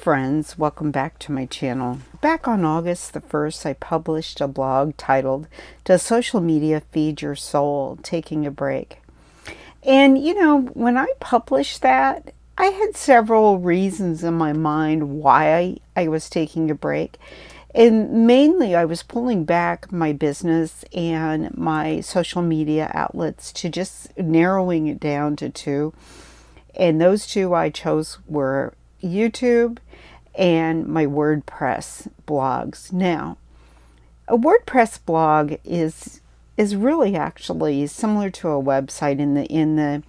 friends, welcome back to my channel. Back on August the 1st, I published a blog titled, Does Social Media Feed Your Soul? Taking a Break. And when I published that, I had several reasons in my mind why I was taking a break. And mainly I was pulling back my business and my social media outlets to just narrowing it down to two. And those two I chose were YouTube and my WordPress blogs. Now, a WordPress blog is really actually similar to a website in the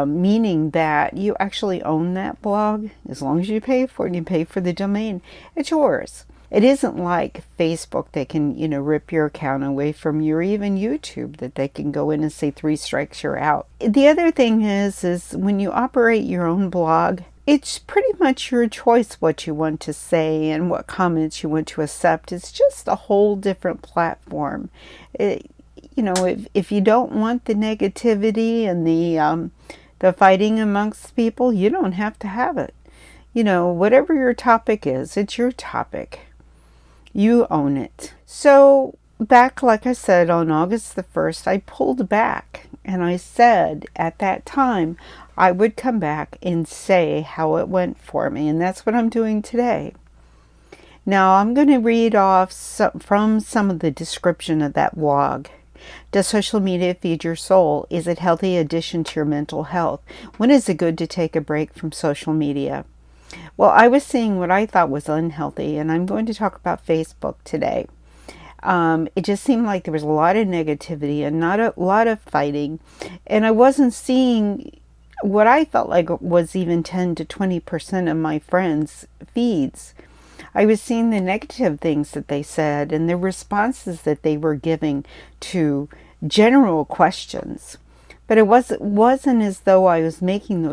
meaning that you actually own that blog as long as you pay for it and you pay for the domain. It's yours. It isn't like Facebook. They can rip your account away from you, or even YouTube that they can go in and say 3 strikes you're out. The other thing is when you operate your own blog, it's pretty much your choice what you want to say and what comments you want to accept. It's just a whole different platform. If you don't want the negativity and the fighting amongst people, you don't have to have it. Whatever your topic is, it's your topic. You own it. So back, like I said, on August the 1st, I pulled back and I said at that time I would come back and say how it went for me. And that's what I'm doing today. Now I'm going to read off from some of the description of that blog. Does social media feed your soul? Is it a healthy addition to your mental health? When is it good to take a break from social media? Well, I was seeing what I thought was unhealthy, and I'm going to talk about Facebook today. It just seemed like there was a lot of negativity and not a lot of fighting, and I wasn't seeing what I felt like was even 10 to 20% of my friends' feeds. I was seeing the negative things that they said and the responses that they were giving to general questions. But it wasn't as though I was maintaining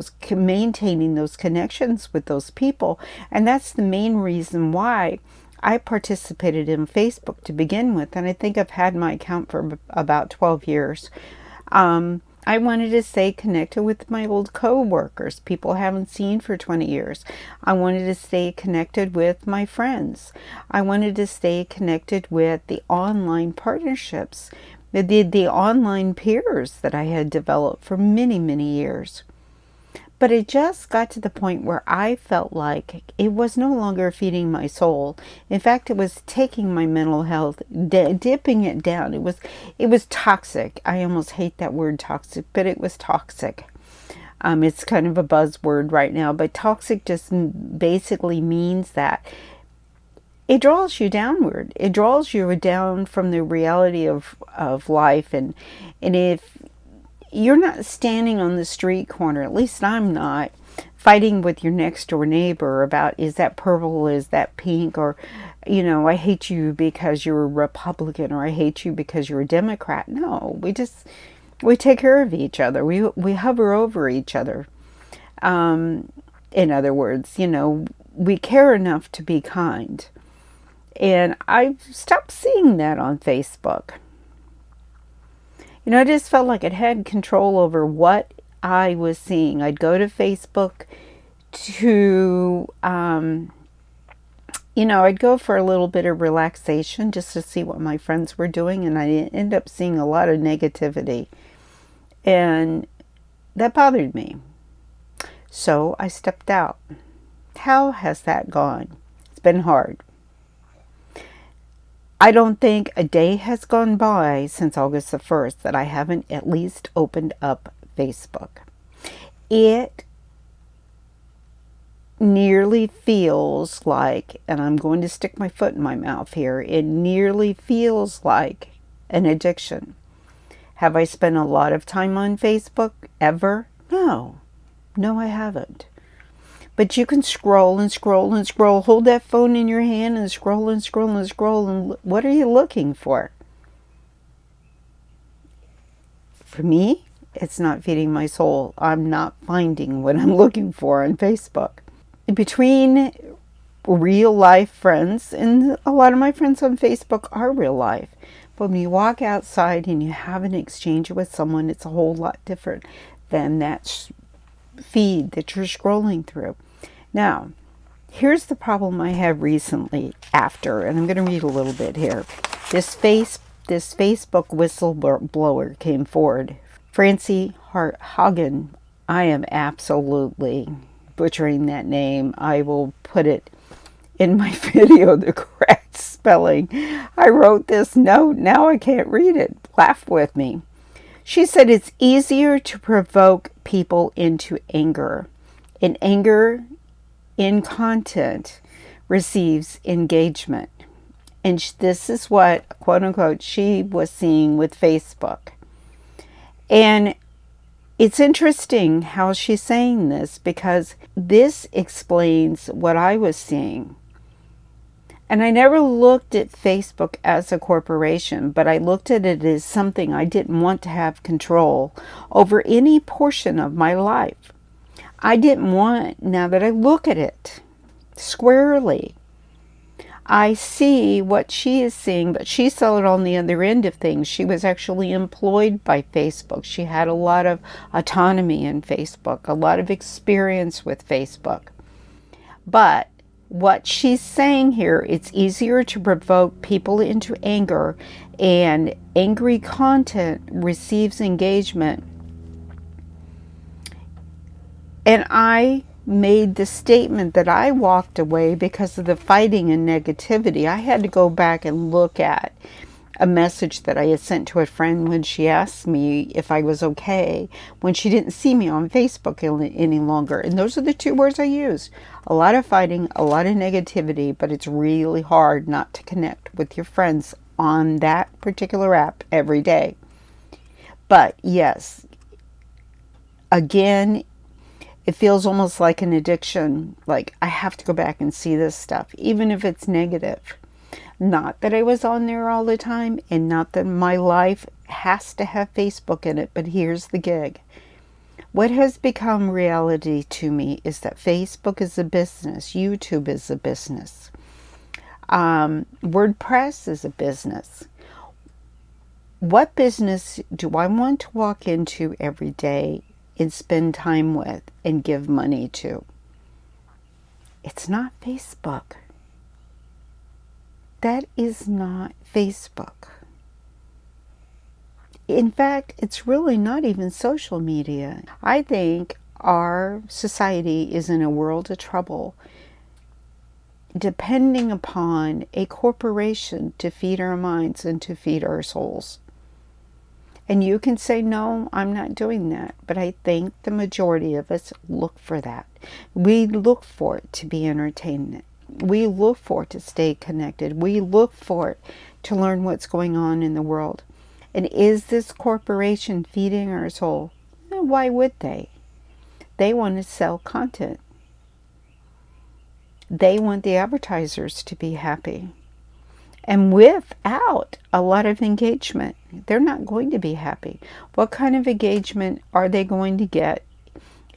those connections with those people. And that's the main reason why I participated in Facebook to begin with. And I think I've had my account for about 12 years. I wanted to stay connected with my old co-workers, people I haven't seen for 20 years. I wanted to stay connected with my friends. I wanted to stay connected with the online partnerships, the online peers that I had developed for many, many years. But it just got to the point where I felt like it was no longer feeding my soul. In fact, it was taking my mental health, dipping it down. It was toxic. I almost hate that word toxic, but it was toxic. It's kind of a buzzword right now, but toxic just basically means that it draws you downward. It draws you down from the reality of life. And if you're not standing on the street corner, at least I'm not, fighting with your next door neighbor about, is that purple, is that pink, or, I hate you because you're a Republican, or I hate you because you're a Democrat. No, we take care of each other. We hover over each other. In other words, we care enough to be kind. And I stopped seeing that on Facebook. I just felt like it had control over what I was seeing. I'd go to Facebook to, I'd go for a little bit of relaxation just to see what my friends were doing, and I ended up seeing a lot of negativity. And that bothered me. So I stepped out. How has that gone? It's been hard. I don't think a day has gone by since August the 1st that I haven't at least opened up Facebook. It nearly feels like, and I'm going to stick my foot in my mouth here, it nearly feels like an addiction. Have I spent a lot of time on Facebook ever? No, I haven't. But you can scroll and scroll and scroll. Hold that phone in your hand and scroll and scroll and scroll. And what are you looking for? For me, it's not feeding my soul. I'm not finding what I'm looking for on Facebook. Between real life friends, and a lot of my friends on Facebook are real life. But when you walk outside and you have an exchange with someone, it's a whole lot different than that feed that you're scrolling through. Now, Here's the problem I have recently after, and I'm going to read a little bit here. This Facebook whistleblower came forward. Francie Hagen. I am absolutely butchering that name. I will put it in my video, the correct spelling. I wrote this note. Now I can't read it. Laugh with me. She said it's easier to provoke people into anger. And anger in content receives engagement. And this is what, quote unquote, she was seeing with Facebook. And it's interesting how she's saying this, because this explains what I was seeing. And I never looked at Facebook as a corporation, but I looked at it as something I didn't want to have control over any portion of my life. I didn't want, now that I look at it squarely, I see what she is seeing, but she saw it on the other end of things. She was actually employed by Facebook. She had a lot of autonomy in Facebook, a lot of experience with Facebook. But what she's saying here, it's easier to provoke people into anger, and angry content receives engagement. And I made the statement that I walked away because of the fighting and negativity. I had to go back and look at a message that I had sent to a friend when she asked me if I was okay, when she didn't see me on Facebook any longer. And those are the two words I used. A lot of fighting, a lot of negativity, but it's really hard not to connect with your friends on that particular app every day. But yes, again, it feels almost like an addiction. Like, I have to go back and see this stuff, even if it's negative. Not that I was on there all the time, and not that my life has to have Facebook in it, but here's the gig. What has become reality to me is that Facebook is a business. YouTube is a business. WordPress is a business. What business do I want to walk into every day and spend time with and give money to? It's not Facebook. That is not Facebook. In fact, it's really not even social media. I think our society is in a world of trouble, depending upon a corporation to feed our minds and to feed our souls. And you can say, no, I'm not doing that. But I think the majority of us look for that. We look for it to be entertainment. We look for it to stay connected. We look for it to learn what's going on in the world. And is this corporation feeding our soul? Why would they? They want to sell content. They want the advertisers to be happy. And without a lot of engagement, they're not going to be happy. What kind of engagement are they going to get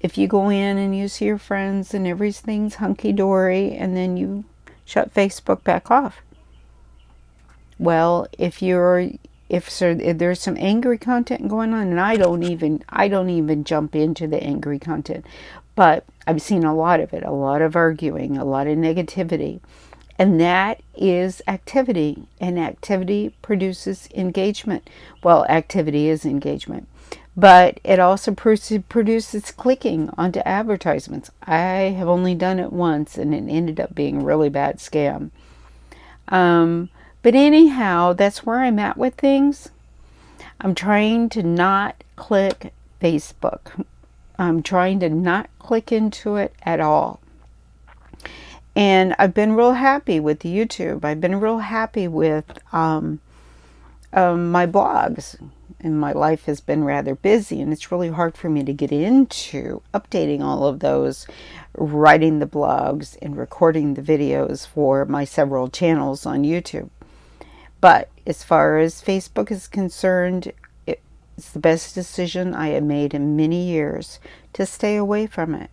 if you go in and you see your friends and everything's hunky-dory and then you shut Facebook back off? Well, if there's some angry content going on, and I don't even jump into the angry content, but I've seen a lot of it, a lot of arguing, a lot of negativity. And that is activity, and activity produces engagement. Well, activity is engagement, but it also produces clicking onto advertisements. I have only done it once, and it ended up being a really bad scam. But anyhow, that's where I'm at with things. I'm trying to not click Facebook. I'm trying to not click into it at all. And I've been real happy with YouTube. I've been real happy with my blogs. And my life has been rather busy, and it's really hard for me to get into updating all of those, writing the blogs and recording the videos for my several channels on YouTube. But as far as Facebook is concerned, it's the best decision I have made in many years to stay away from it.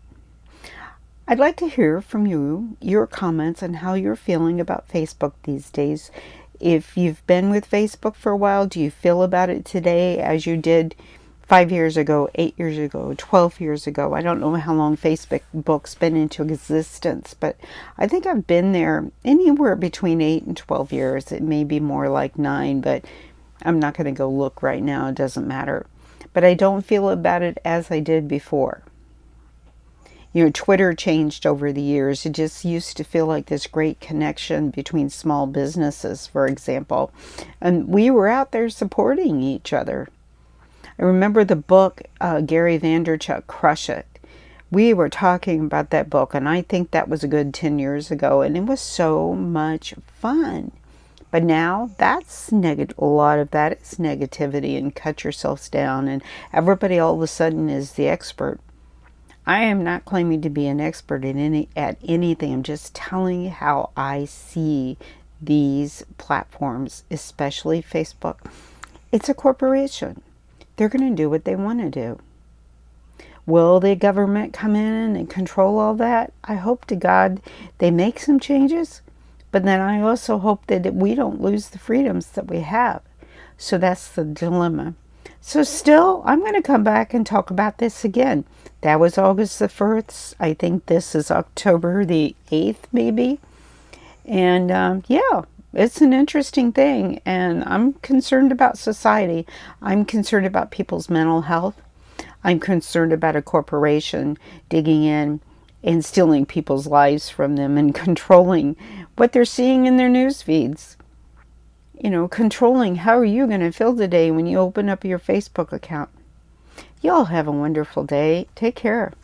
I'd like to hear from you, your comments on how you're feeling about Facebook these days. If you've been with Facebook for a while, do you feel about it today as you did 5 years ago, 8 years ago, 12 years ago. I don't know how long Facebook's been into existence, but I think I've been there anywhere between 8 and 12 years. It may be more like 9, but I'm not going to go look right now. It doesn't matter. But I don't feel about it as I did before. Twitter changed over the years. It just used to feel like this great connection between small businesses, for example. And we were out there supporting each other. I remember the book, Gary Vaynerchuk, Crush It. We were talking about that book, and I think that was a good 10 years ago, and it was so much fun. But now a lot of that is negativity and cut yourselves down, and everybody all of a sudden is the expert. I am not claiming to be an expert at anything. I'm just telling you how I see these platforms, especially Facebook. It's a corporation. They're going to do what they want to do. Will the government come in and control all that? I hope to God they make some changes, but then I also hope that we don't lose the freedoms that we have. So that's the dilemma. So still, I'm going to come back and talk about this again. That was August the 1st. I think this is October the 8th, maybe. And yeah, it's an interesting thing. And I'm concerned about society. I'm concerned about people's mental health. I'm concerned about a corporation digging in and stealing people's lives from them and controlling what they're seeing in their news feeds. Controlling how are you going to feel today when you open up your Facebook account. Y'all have a wonderful day. Take care.